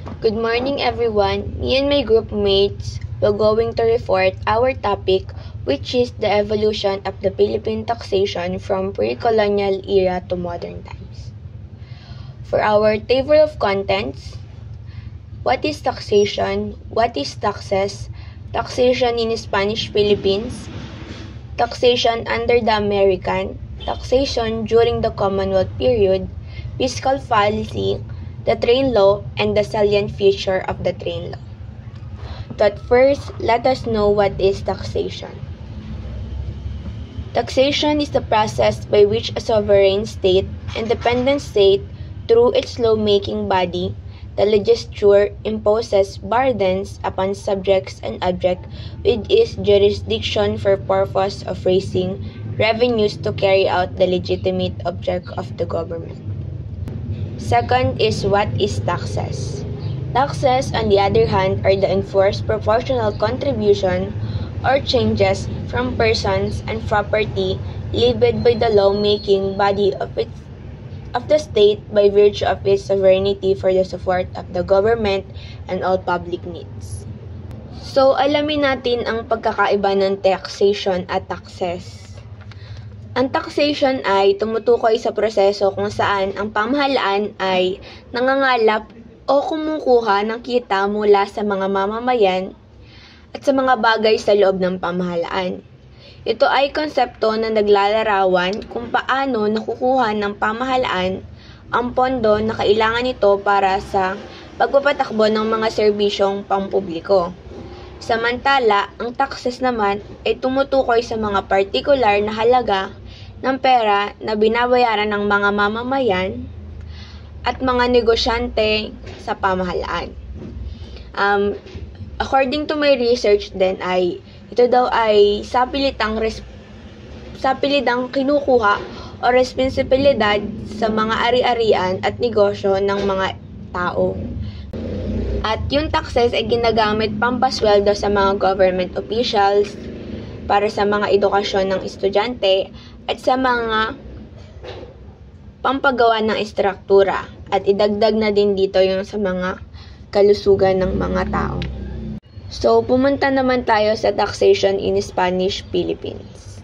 Good morning everyone. Me and my group mates will going to report our topic, which is the evolution of the Philippine taxation from pre-colonial era to modern times. For our table of contents, what is taxation? What is taxes? Taxation in Spanish Philippines, taxation under the American, taxation during the Commonwealth period, fiscal policy, the train law, and the salient feature of the train law. But first, let us know what is taxation. Taxation is the process by which a sovereign state, independent state, through its law-making body, the legislature, imposes burdens upon subjects and objects with its jurisdiction for purpose of raising revenues to carry out the legitimate object of the government. Second is what is taxes. Taxes, on the other hand, are the enforced proportional contribution or changes from persons and property levied by the law-making body of the state by virtue of its sovereignty for the support of the government and all public needs. So, alamin natin ang pagkakaiba ng taxation at taxes. Ang taxation ay tumutukoy sa proseso kung saan ang pamahalaan ay nangangalap o kumukuha ng kita mula sa mga mamamayan at sa mga bagay sa loob ng pamahalaan. Ito ay konsepto na naglalarawan kung paano nakukuha ng pamahalaan ang pondo na kailangan nito para sa pagpapatakbo ng mga serbisyong pampubliko. Samantala, ang taxes naman ay tumutukoy sa mga partikular na halaga ng pera na binabayaran ng mga mamamayan at mga negosyante sa pamahalaan. According to my research din ay ito daw ay sapilitang kinukuha o responsibilidad sa mga ari-arian at negosyo ng mga tao. At yung taxes ay ginagamit pampasweldo sa mga government officials, para sa mga edukasyon ng estudyante, at sa mga pampagawa ng istruktura. At idagdag na din dito yung sa mga kalusugan ng mga tao. So, pumunta naman tayo sa taxation in Spanish Philippines.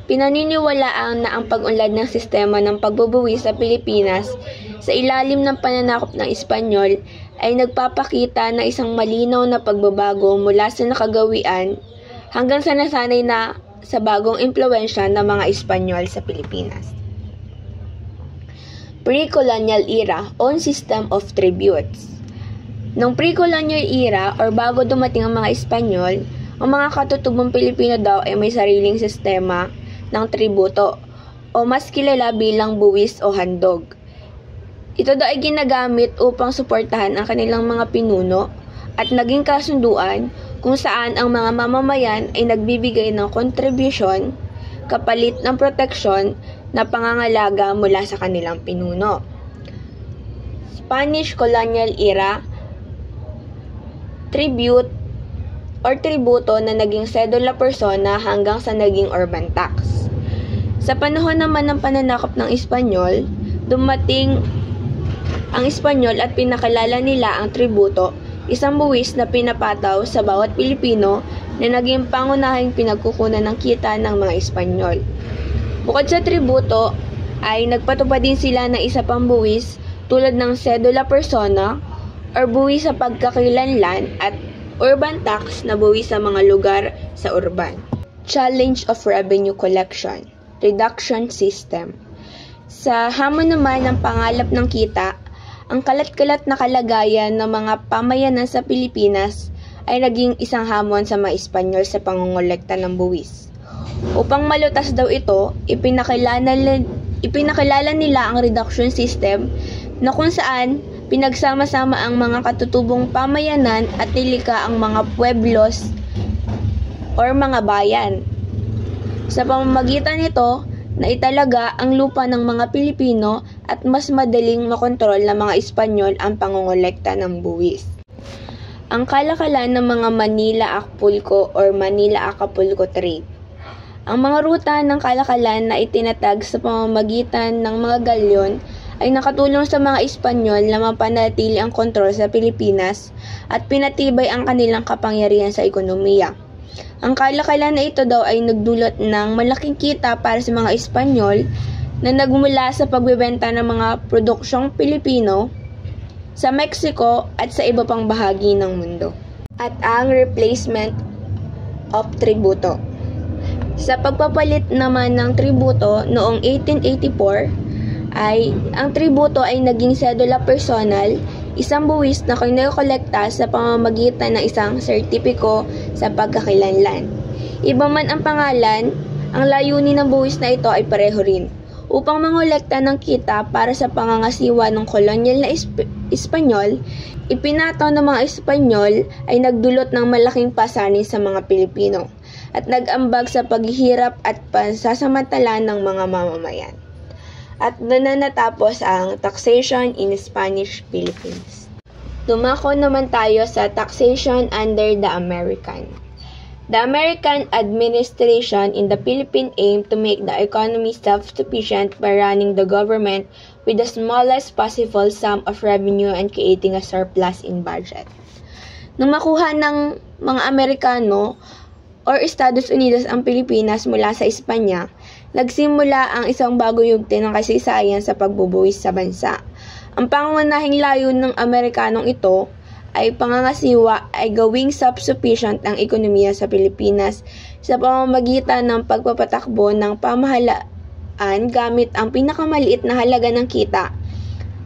Pinaniniwalaan na ang pag-unlad ng sistema ng pagbubuwis sa Pilipinas sa ilalim ng pananakop ng Espanyol ay nagpapakita na isang malinaw na pagbabago mula sa nakagawian hanggang sa nasanay na sa bagong impluwensya ng mga Espanyol sa Pilipinas. Pre-colonial era, own system of tributes. Noong pre-colonial era or bago dumating ang mga Espanyol, ang mga katutubong Pilipino daw ay may sariling sistema ng tributo o mas kilala bilang buwis o handog. Ito daw ay ginagamit upang suportahan ang kanilang mga pinuno at naging kasunduan kung saan ang mga mamamayan ay nagbibigay ng kontribusyon kapalit ng proteksyon na pangangalaga mula sa kanilang pinuno. Spanish colonial era, tribute or tributo na naging sedula persona hanggang sa naging urban tax. Sa panahon naman ng pananakop ng Espanyol, dumating ang Espanyol at pinakilala nila ang tributo, isang buwis na pinapataw sa bawat Pilipino na naging pangunahing pinagkukunan ng kita ng mga Espanyol. Bukod sa tributo, ay nagpatupad din sila ng isa pang buwis tulad ng sedula persona or buwis sa pagkakilanlan at urban tax na buwis sa mga lugar sa urban. Challenge of revenue collection, reduction system. Sa hamon naman ng pangalap ng kita, ang kalat-kalat na kalagayan ng mga pamayanan sa Pilipinas ay naging isang hamon sa mga Espanyol sa pangongolekta ng buwis. Upang malutas daw ito, ipinakilala nila ang reduction system na kung saan pinagsama-sama ang mga katutubong pamayanan at nilika ang mga pueblos or mga bayan. Sa pamamagitan nito, na italaga ang lupa ng mga Pilipino at mas madaling makontrol ng mga Espanyol ang pangongolekta ng buwis. Ang kalakalan ng mga Manila-Acapulco or Manila-Acapulco trade. Ang mga ruta ng kalakalan na itinatag sa pamamagitan ng mga galyon ay nakatulong sa mga Espanyol na mapanatili ang kontrol sa Pilipinas at pinatibay ang kanilang kapangyarihan sa ekonomiya. Ang kalakalan na ito daw ay nagdulot ng malaking kita para sa mga Espanyol na nagmula sa pagbebenta ng mga produksyong Pilipino sa Mexico at sa iba pang bahagi ng mundo. At ang replacement of tributo. Sa pagpapalit naman ng tributo noong 1884 ay ang tributo ay naging sedula personal, isang buwis na kinokolekta sa pamamagitan ng isang sertipiko sa pagkakilanlan. Iba man ang pangalan, ang layunin ng buwis na ito ay pareho rin, upang mangolekta ng kita para sa pangangasiwa ng kolonyal na Espanyol. Ipinataw ng mga Espanyol ay nagdulot ng malaking pasanin sa mga Pilipino at nag-ambag sa paghihirap at pansasamantala ng mga mamamayan. At doon na natapos ang taxation in Spanish Philippines. Dumako naman tayo sa taxation under the American. The American administration in the Philippines aimed to make the economy self-sufficient by running the government with the smallest possible sum of revenue and creating a surplus in budget. Nung makuha ng mga Amerikano or Estados Unidos ang Pilipinas mula sa Espanya, nagsimula ang isang bagong yugto ng kasaysayan sa pagbubuwis sa bansa. Ang pangunahing layunin ng Amerikanong ito ay pangangasiwa ay gawing self-sufficient ang ekonomiya sa Pilipinas sa pamamagitan ng pagpapatakbo ng pamahalaan gamit ang pinakamaliit na halaga ng kita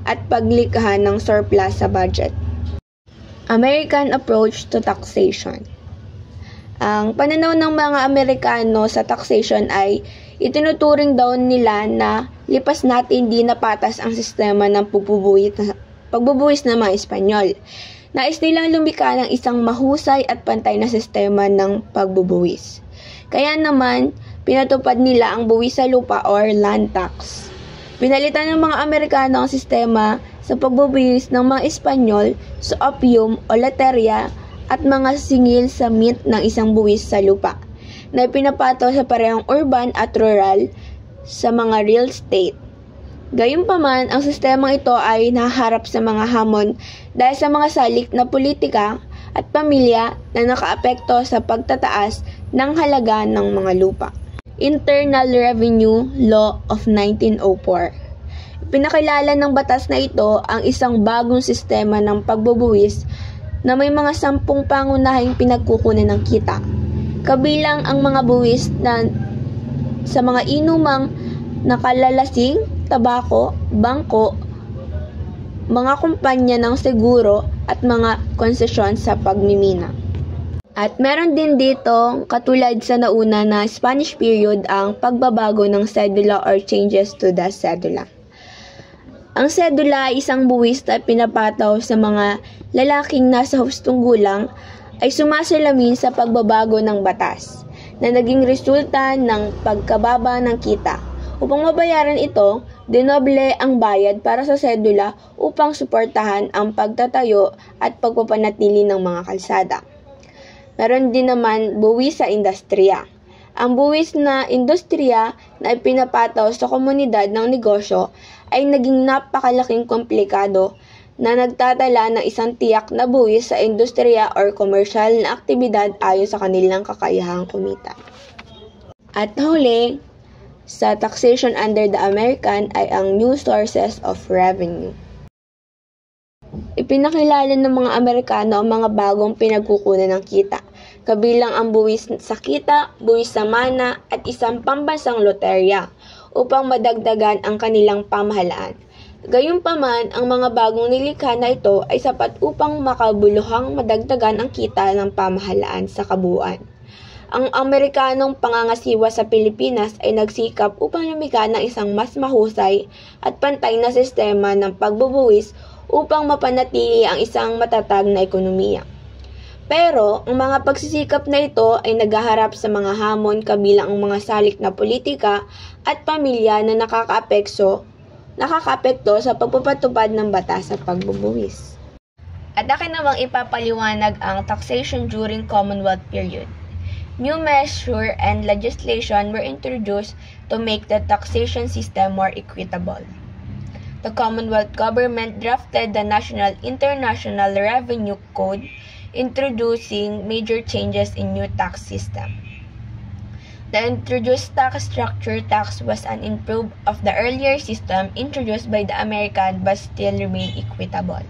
at paglikha ng surplus sa budget. American approach to taxation. Ang pananaw ng mga Amerikano sa taxation ay itinuturing daw nila na lipas natin di napatas ang sistema ng pagbubuwis ng mga Espanyol. Nais nilang lumikha ng isang mahusay at pantay na sistema ng pagbubuwis. Kaya naman, pinatupad nila ang buwis sa lupa or land tax. Pinalitan ng mga Amerikano ang sistema sa pagbubuwis ng mga Espanyol sa opium o loteria at mga singil sa mint ng isang buwis sa lupa na ipinapato sa parehong urban at rural sa mga real estate. Gayunpaman, ang sistemang ito ay nahaharap sa mga hamon dahil sa mga salik na politika at pamilya na nakaapekto sa pagtataas ng halaga ng mga lupa. Internal Revenue Law of 1904. Pinakilala ng batas na ito ang isang bagong sistema ng pagbubuwis na may mga 10 pangunahing pinagkukunan ng kita. Kabilang ang mga buwis na sa mga inumang nakalalasing, tabako, bangko, mga kumpanya ng seguro at mga konsesyon sa pagmimina. At meron din dito, katulad sa nauna na Spanish period, ang pagbabago ng sedula or changes to the sedula. Ang sedula ay isang buwis na pinapataw sa mga lalaking nasa hustong gulang ay sumasalamin sa pagbabago ng batas na naging resulta ng pagkababa ng kita. Upang mabayaran ito, dinoble ang bayad para sa sedula upang suportahan ang pagtatayo at pagpapanatili ng mga kalsada. Meron din naman buwis sa industriya. Ang buwis na industriya na ipinapataw sa komunidad ng negosyo ay naging napakalaking komplikado na nagtatala ng isang tiyak na buwis sa industriya or komersyal na aktibidad ayon sa kanilang kakayahang kumita. At huli, sa taxation under the American ay ang new sources of revenue. Ipinakilala ng mga Amerikano ang mga bagong pinagkukunan ng kita, kabilang ang buwis sa kita, buwis sa mana at isang pambansang loterya upang madagdagan ang kanilang pamahalaan. Gayunpaman, ang mga bagong nilikha na ito ay sapat upang makabuluhang madagdagan ang kita ng pamahalaan sa kabuuan. Ang Amerikanong pangangasiwa sa Pilipinas ay nagsikap upang lumikha ng isang mas mahusay at pantay na sistema ng pagbubuwis upang mapanatili ang isang matatag na ekonomiya. Pero, ang mga pagsisikap na ito ay naghaharap sa mga hamon kabilang ang mga salik na politika at pamilya na nakakaapekto sa pagpapatupad ng batas sa pagbubuwis. At akin namang ipapaliwanag ang taxation during Commonwealth period. New measures and legislation were introduced to make the taxation system more equitable. the Commonwealth government drafted the National International Revenue Code, introducing major changes in new tax system. The introduced tax structure tax was an improvement of the earlier system introduced by the American but still remained equitable.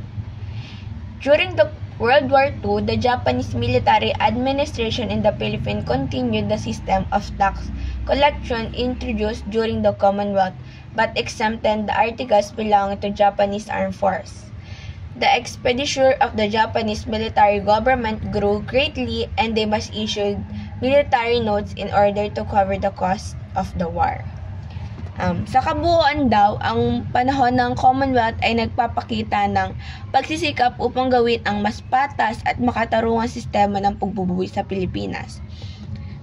During the World War II, the Japanese military administration in the Philippines continued the system of tax collection introduced during the Commonwealth, but exempted the articles belonging to Japanese Armed Force. The expenditure of the Japanese military government grew greatly and they must issue military notes in order to cover the cost of the war. Sa kabuuan daw, ang panahon ng Commonwealth ay nagpapakita ng pagsisikap upang gawin ang mas patas at makatarungang sistema ng pagbubuhay sa Pilipinas.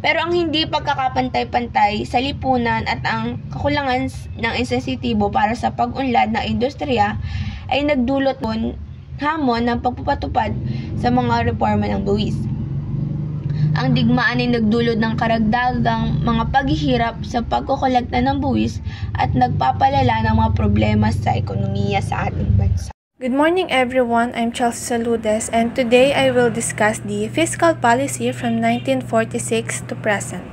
Pero ang hindi pagkakapantay-pantay sa lipunan at ang kakulangan ng insensitibo para sa pag-unlad ng industriya ay nagdulot hamon ng pagpapatupad sa mga reforma ng buwis. Ang digmaan ay nagdulot ng karagdagang mga paghihirap sa pagkokolekta ng buwis at nagpapalala ng mga problema sa ekonomiya sa ating bansa. Good morning everyone, I'm Chelsea Saludes and today I will discuss the fiscal policy from 1946 to present.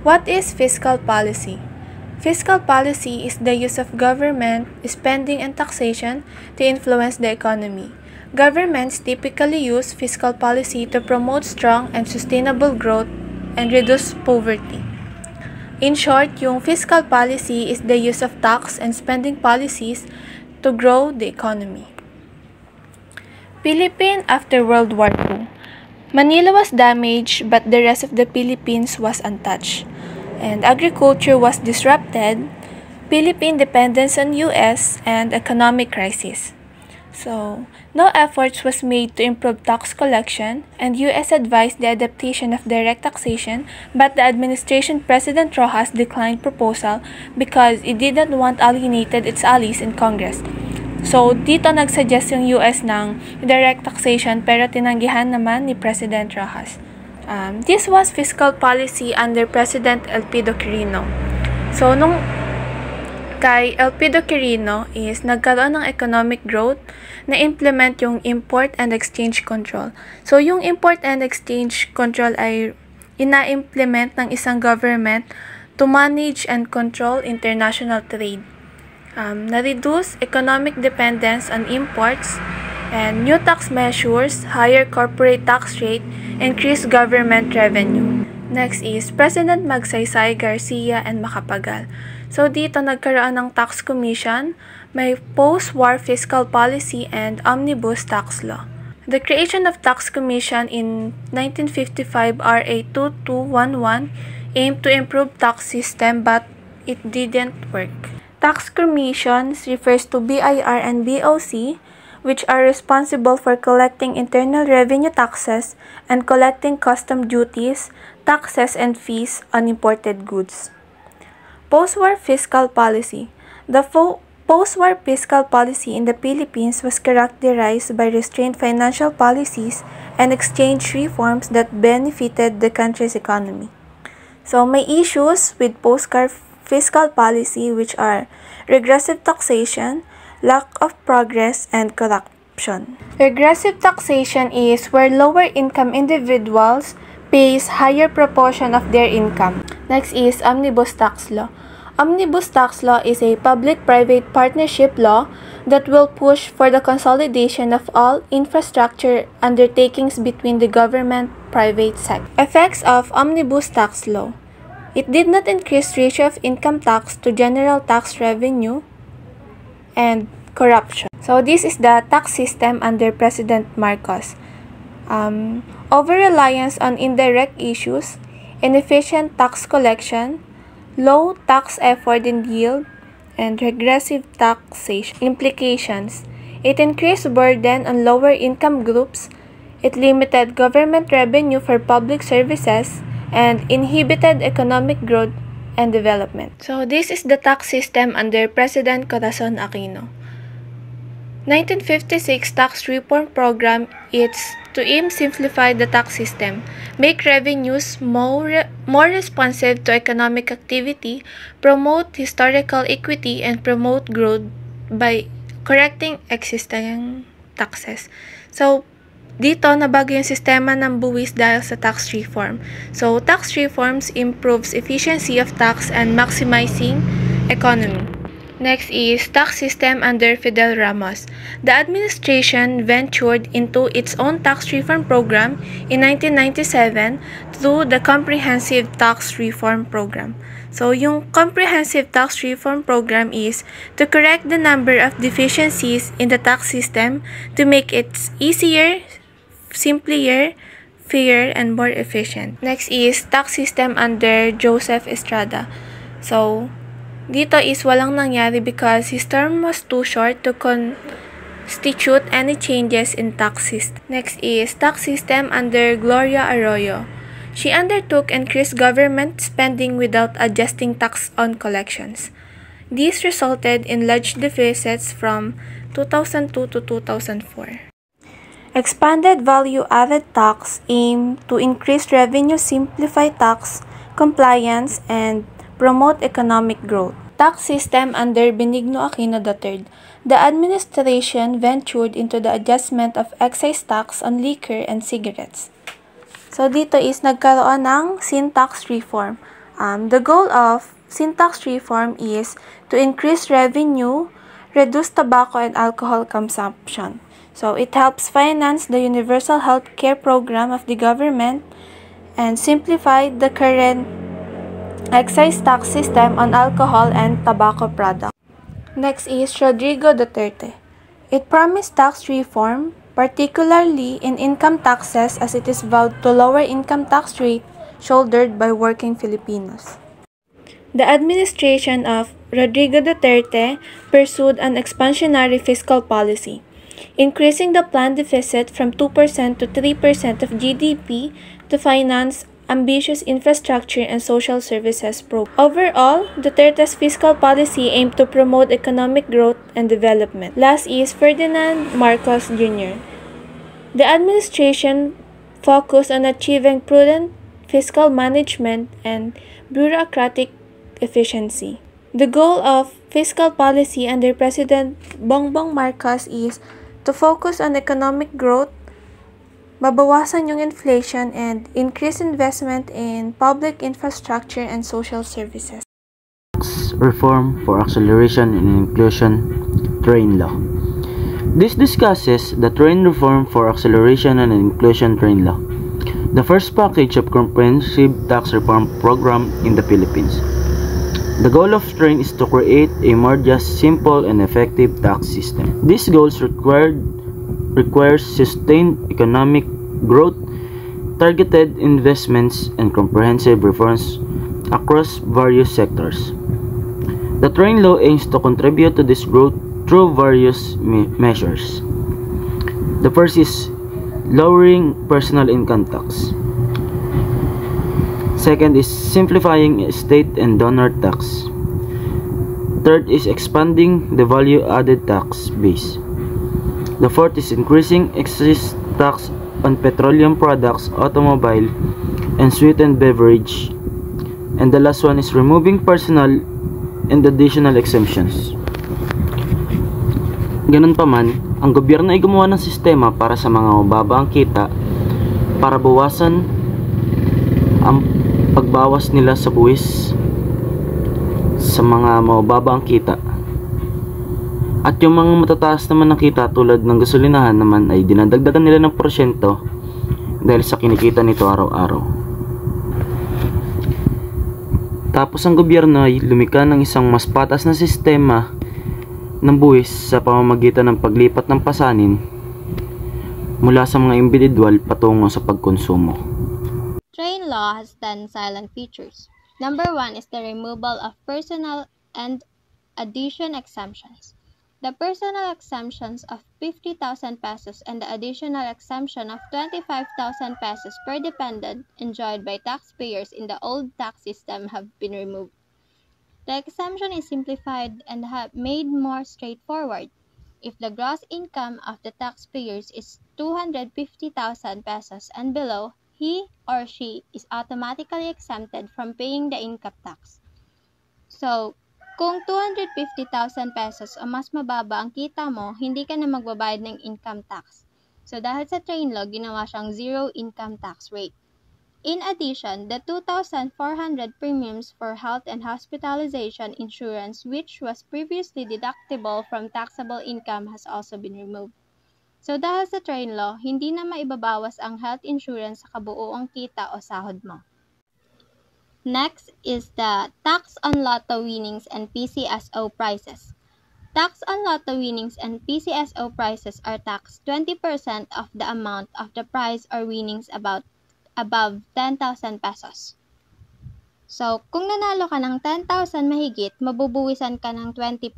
What is fiscal policy? Fiscal policy is the use of government spending and taxation to influence the economy. Governments typically use fiscal policy to promote strong and sustainable growth and reduce poverty. In short, yung fiscal policy is the use of tax and spending policies to grow the economy. Philippines after World War II. Manila was damaged but the rest of the Philippines was untouched. And agriculture was disrupted, Philippine dependence on US, and economic crisis. So, no efforts was made to improve tax collection, and US advised the adaptation of direct taxation, but the administration President Rojas declined proposal because it didn't want alienated its allies in Congress. So, dito nagsuggest yung US ng direct taxation pero tinanggihan naman ni President Rojas. This was fiscal policy under President Elpidio Quirino. So, nung kay Elpidio Quirino is nagkaroon ng economic growth na implement yung import and exchange control. So, yung import and exchange control ay ina-implement ng isang government to manage and control international trade. Na-reduce economic dependence on imports and new tax measures, higher corporate tax rate, increased government revenue. Next is President Magsaysay, Garcia, and Macapagal. So, dito nagkaroon ng tax commission, may post-war fiscal policy, and omnibus tax law. The creation of tax commission in 1955 RA 2211 aimed to improve tax system but it didn't work. Tax commissions refers to BIR and BOC, which are responsible for collecting internal revenue taxes and collecting custom duties, taxes, and fees on imported goods. Post-war fiscal policy. The post-war fiscal policy in the Philippines was characterized by restrained financial policies and exchange reforms that benefited the country's economy. So, may issues with post-war fiscal policy which are regressive taxation, lack of progress, and corruption. Regressive taxation is where lower-income individuals pays higher proportion of their income. Next is Omnibus Tax Law. Omnibus Tax Law is a public-private partnership law that will push for the consolidation of all infrastructure undertakings between the government-private sector. Effects of Omnibus Tax Law. It did not increase ratio of income tax to general tax revenue and corruption. So this is the tax system under President Marcos. Over-reliance on indirect issues, inefficient tax collection, low tax effort and yield, and regressive taxation. Implications. It increased burden on lower income groups, it limited government revenue for public services, and inhibited economic growth and development. So this is the tax system under President Corazon Aquino. 1956 Tax Reform Program is to simplify the tax system, make revenues more responsive to economic activity, promote historical equity, and promote growth by correcting existing taxes. So, dito, nabago yung sistema ng buwis dahil sa tax reform. So, tax reforms improves efficiency of tax and maximizing economy. Next is tax system under Fidel Ramos. The administration ventured into its own tax reform program in 1997 through the Comprehensive Tax Reform Program. So, yung Comprehensive Tax Reform Program is to correct the number of deficiencies in the tax system to make it easier, simpler, fairer, and more efficient. Next is tax system under Joseph Estrada. So, dito is walang nangyari because his term was too short to constitute any changes in tax system. Next is tax system under Gloria Arroyo. She undertook increased government spending without adjusting tax on collections. This resulted in large deficits from 2002 to 2004. Expanded value-added tax aimed to increase revenue, simplify tax compliance, and promote economic growth. Tax system under Benigno Aquino III. The administration ventured into the adjustment of excise tax on liquor and cigarettes. So, dito is nagkaroon ng sin tax reform. The goal of sin tax reform is to increase revenue, reduce tobacco and alcohol consumption. So, it helps finance the universal health care program of the government and simplify the current excise tax system on alcohol and tobacco products. Next is Rodrigo Duterte. It promised tax reform, particularly in income taxes, as it is vowed to lower income tax rate shouldered by working Filipinos. The administration of Rodrigo Duterte pursued an expansionary fiscal policy, increasing the planned deficit from 2% to 3% of GDP to finance ambitious infrastructure and social services programs. Overall, Duterte's fiscal policy aimed to promote economic growth and development. Last is Ferdinand Marcos Jr. The administration focused on achieving prudent fiscal management and bureaucratic efficiency. The goal of fiscal policy under President Bongbong Marcos is to focus on economic growth, mabawasan yung inflation, and increase investment in public infrastructure and social services. Tax Reform for Acceleration and Inclusion Train Law. This discusses the Train Reform for Acceleration and Inclusion Train Law, the first package of comprehensive tax reform program in the Philippines. The goal of Train is to create a more just, simple, and effective tax system. These goals requires sustained economic growth, targeted investments, and comprehensive reforms across various sectors. The Train Law aims to contribute to this growth through various measures. The first is lowering personal income tax. Second is simplifying estate and donor tax. Third is expanding the value-added tax base. The fourth is increasing excise tax on petroleum products, automobile, and sweetened beverage. And the last one is removing personal and additional exemptions. Ganun pa man, ang gobyerno ay gumawa ng sistema para sa mga mababa ang kita para bawasan ang pagbawas nila sa buwis sa mga mababa ang kita. At yung mga matataas naman ng kita tulad ng gasolinahan naman ay dinadagdagan nila ng porsyento dahil sa kinikita nito araw-araw. Tapos ang gobyerno ay lumikha ng isang mas patas na sistema ng buwis sa pamamagitan ng paglipat ng pasanin mula sa mga individual patungo sa pagkonsumo. Train law has 10 silent features. Number 1 is the removal of personal and addition exemptions. The personal exemptions of 50,000 pesos and the additional exemption of 25,000 pesos per dependent enjoyed by taxpayers in the old tax system have been removed. The exemption is simplified and made more straightforward. If the gross income of the taxpayers is 250,000 pesos and below, he or she is automatically exempted from paying the income tax. So, kung 250,000 pesos o mas mababa ang kita mo, hindi ka na magbabayad ng income tax. So dahil sa train law, ginawa siyang zero income tax rate. In addition, the 2,400 premiums for health and hospitalization insurance, which was previously deductible from taxable income, has also been removed. So dahil sa train law, hindi na maibabawas ang health insurance sa kabuuang kita o sahod mo. Next is the tax on lotto winnings and PCSO prices. Tax on lotto winnings and PCSO prices are taxed 20% of the amount of the prize or winnings above 10,000 pesos. So, kung nanalo ka ng 10,000 mahigit, mabubuwisan ka ng 20%.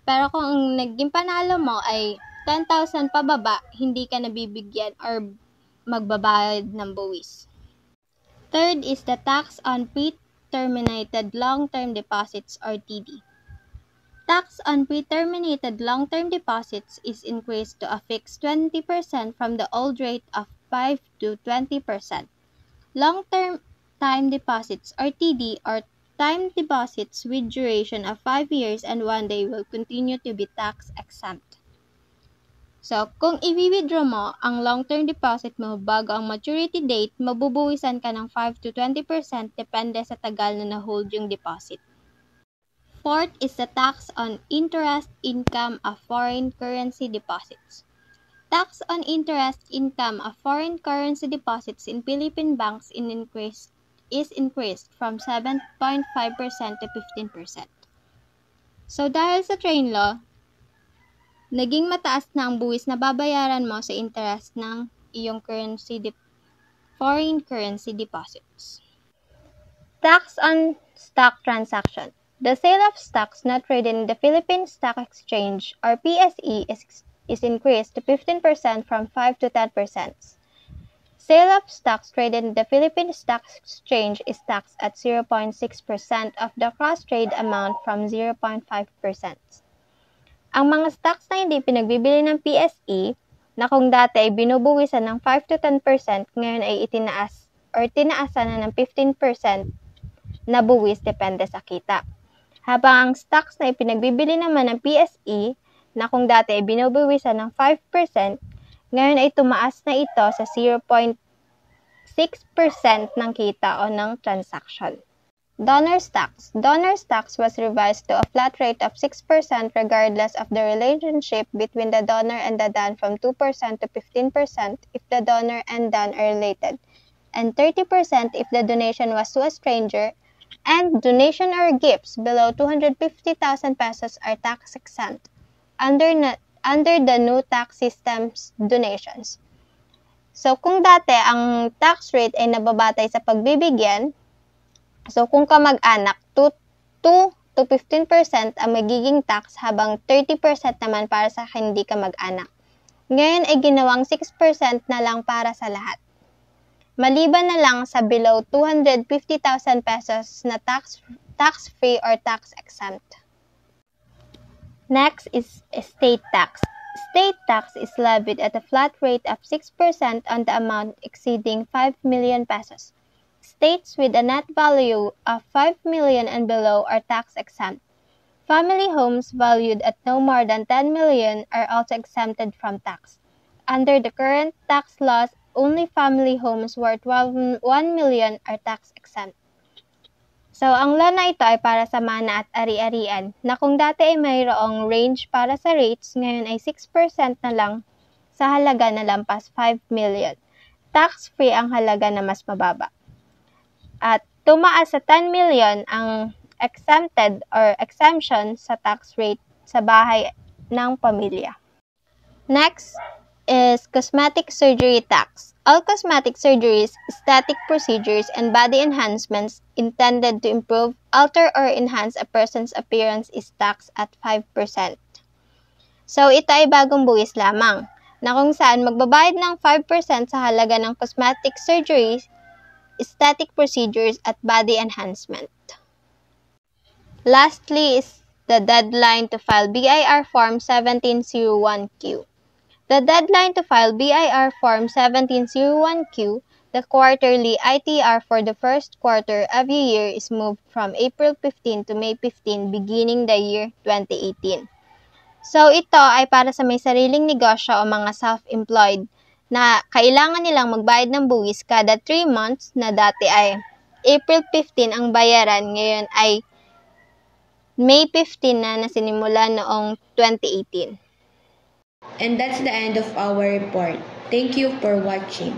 Pero kung ang naging panalo mo ay 10,000 pababa, hindi ka nabibigyan or magbabayad ng buwis. Third is the tax on pre-terminated long-term deposits or TD. Tax on pre-terminated long-term deposits is increased to a fixed 20% from the old rate of 5 to 20%. Long-term time deposits or TD or time deposits with duration of 5 years and 1 day will continue to be tax exempt. So, kung i-withdraw mo ang long-term deposit mo bago ang maturity date, mabubuwisan ka ng 5 to 20% depende sa tagal na na-hold yung deposit. Fourth is the tax on interest income of foreign currency deposits. Tax on interest income of foreign currency deposits in Philippine banks is increased from 7.5% to 15%. So, dahil sa train law, naging mataas na ang buwis na babayaran mo sa interest ng iyong foreign currency deposits. Tax on stock transaction. The sale of stocks not traded in the Philippine Stock Exchange or PSE is increased to 15% from 5 to 10%. Sale of stocks traded in the Philippine Stock Exchange is taxed at 0.6% of the cross-trade amount from 0.5%. Ang mga stocks na hindi pinagbibili ng PSE na kung dati ay binubuwisan ng 5 to 10%, ngayon ay tinaasan na ng 15% na buwis depende sa kita. Habang ang stocks na ipinagbibili naman ng PSE na kung dati ay binubuwisan ng 5%, ngayon ay tumaas na ito sa 0.6% ng kita o ng transaction. Donors tax. Donors tax was revised to a flat rate of 6% regardless of the relationship between the donor and the done from 2% to 15% if the donor and done are related, and 30% if the donation was to a stranger, and donation or gifts below 250,000 pesos are tax exempt under the new tax system's donations. So, kung dati ang tax rate ay nababatay sa pagbibigyan, so, kung kamag-anak, 2 to 15% ang magiging tax habang 30% naman para sa hindi kamag-anak. Ngayon ay ginawang 6% na lang para sa lahat. Maliban na lang sa below 250,000 pesos na tax-free or tax-exempt. Next is estate tax. State tax is levied at a flat rate of 6% on the amount exceeding 5 million pesos. States with a net value of 5 million and below are tax-exempt. Family homes valued at no more than 10 million are also exempted from tax. Under the current tax laws, only family homes worth 1 million are tax-exempt. So, ang law na ito ay para sa mana at ari-arian, na kung dati ay mayroong range para sa rates, ngayon ay 6% na lang sa halaga na lampas 5 million. Tax-free ang halaga na mas mababa. At tumaas sa 10 million ang exempted or exemption sa tax rate sa bahay ng pamilya. Next is cosmetic surgery tax. All cosmetic surgeries, aesthetic procedures, and body enhancements intended to improve, alter, or enhance a person's appearance is taxed at 5%. So, ito ay bagong buwis lamang, na kung saan magbabayad ng 5% sa halaga ng cosmetic surgeries, aesthetic procedures, at body enhancement. Lastly is the deadline to file BIR Form 1701Q. The deadline to file BIR Form 1701Q The quarterly ITR for the first quarter every year is moved from April 15 to May 15 beginning the year 2018. So ito ay para sa may sariling negosyo o mga self-employed na kailangan nilang magbayad ng buwis kada 3 months na dati ay April 15 ang bayaran, ngayon ay May 15 na nasinimula noong 2018. And that's the end of our report. Thank you for watching.